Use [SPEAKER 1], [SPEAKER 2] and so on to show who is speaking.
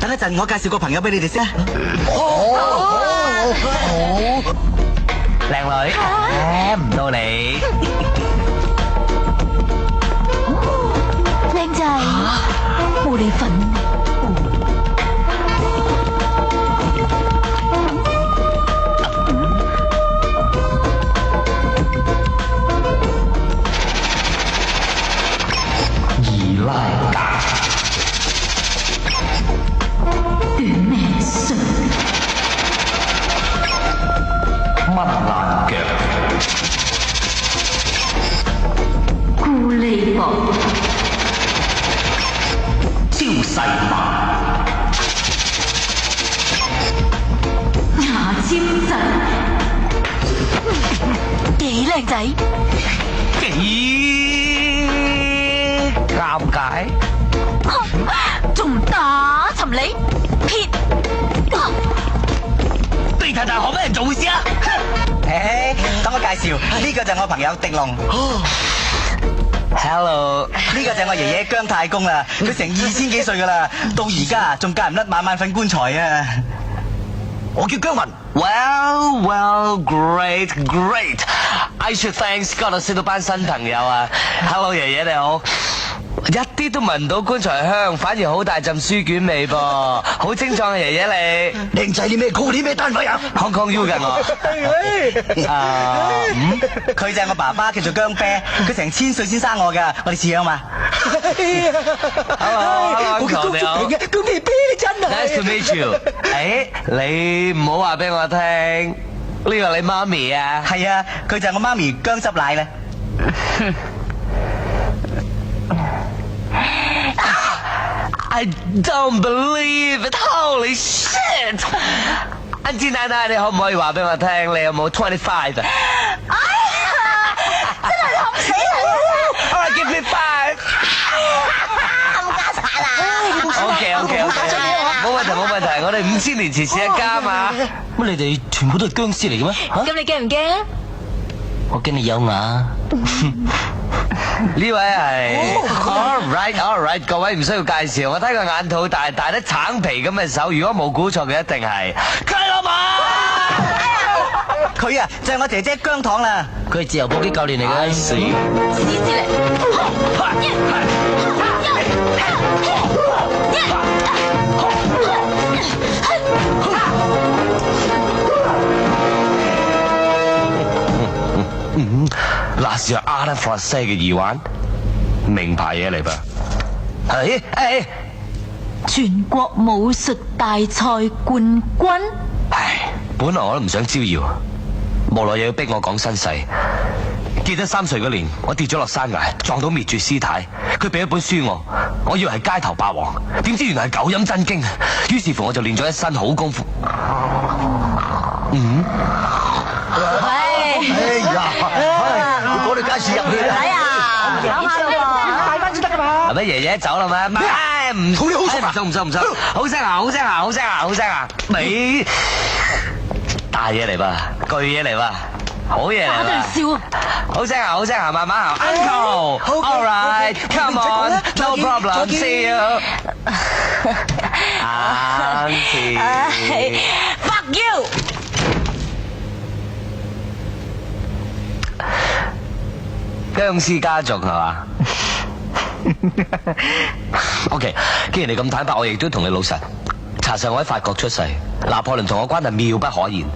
[SPEAKER 1] 等一陣我介紹個朋友俾你哋先。
[SPEAKER 2] 靚女，唔到你。
[SPEAKER 3] 靚仔，冇你份。
[SPEAKER 2] 二拉架，
[SPEAKER 3] 短命術，
[SPEAKER 2] 乜爛腳，
[SPEAKER 3] 孤利薄，
[SPEAKER 2] 超細馬，
[SPEAKER 3] 牙尖仔，幾靚仔，
[SPEAKER 2] 幾尷尬。
[SPEAKER 3] 仲唔打沉你？撇！
[SPEAKER 2] 地太大學咩人做事啊？
[SPEAKER 1] 等我介紹，呢個就係我朋友狄龍。
[SPEAKER 2] Hello，
[SPEAKER 1] 呢個就係我爺爺姜太公啦，佢成2000幾歲噶啦，到而家仲戒唔甩晚晚瞓棺材啊！我叫姜雲。
[SPEAKER 2] Well, great. I should thanks God 我識到班新朋友啊。Hello， 爺爺你好。一啲都聞唔到棺材香，反而好大陣書卷味噃，好精壯啊爺爺你。
[SPEAKER 1] 靚仔，你咩 call 啲咩單位啊
[SPEAKER 2] Hong Kong U 㗎我。
[SPEAKER 1] 佢就係我爸爸，叫做姜啤，佢成1000歲先生我噶，我哋似樣嘛。
[SPEAKER 2] Hello， Uncle 你好。
[SPEAKER 1] 姜啤啤真係。
[SPEAKER 2] Nice to meet you。你唔好話俾我聽，呢個你媽咪啊？
[SPEAKER 1] 係啊，佢就係我媽咪姜汁奶咧。
[SPEAKER 2] I don't believe it! Holy shit! 阿志奶奶，你可唔可以話俾我聽，你有冇25？
[SPEAKER 3] 哎呀，真係諗死人
[SPEAKER 2] Alright, give me 5.
[SPEAKER 3] 冚家鏟啊
[SPEAKER 2] OK， 冇問題，我哋5000年前似一家嘛。
[SPEAKER 4] 乜你哋全部都係僵屍嚟嘅咩？
[SPEAKER 3] 咁你驚唔驚啊？
[SPEAKER 4] 我驚你有牙。
[SPEAKER 2] 呢位係 All right， 各位唔需要介紹，我睇個眼肚大得橙皮咁嘅手，如果冇估錯嘅一定係雞老馬。
[SPEAKER 1] 佢啊就係我姐姐姜糖啦。
[SPEAKER 4] 佢係自由搏擊教練嚟嘅。
[SPEAKER 3] 自知之力。
[SPEAKER 2] 那是阿拉法西嘅耳環，名牌嘢嚟噃。
[SPEAKER 3] 全國武術大賽冠軍。
[SPEAKER 2] 唉，本來我都唔想招搖，無奈又要逼我講身世。記得3歲嗰年，我跌咗落山崖，撞到滅絕師太，佢俾一本書我以為係街頭霸王，點知原來係九陰真經。於是乎我就練咗一身好功夫。
[SPEAKER 1] 我哋介紹入去啦。
[SPEAKER 3] 睇啊，講下咯。
[SPEAKER 1] 帶翻先得噶嘛。
[SPEAKER 2] 係咪爺爺走啦咩？唔
[SPEAKER 1] 好你好熟啊
[SPEAKER 2] 唔收，好聲啊！你大嘢嚟吧，巨嘢嚟吧，好嘢嚟
[SPEAKER 3] 打
[SPEAKER 2] 吧。
[SPEAKER 3] 對笑。
[SPEAKER 2] 好聲啊，慢慢行。Uncle，all right，come on，no problem，see you。Fuck
[SPEAKER 3] you！
[SPEAKER 2] 僵屍家族係嘛？OK， 既然你咁坦白，我亦都同你老實。查實我喺法國出世，拿破崙同我關係妙不可言。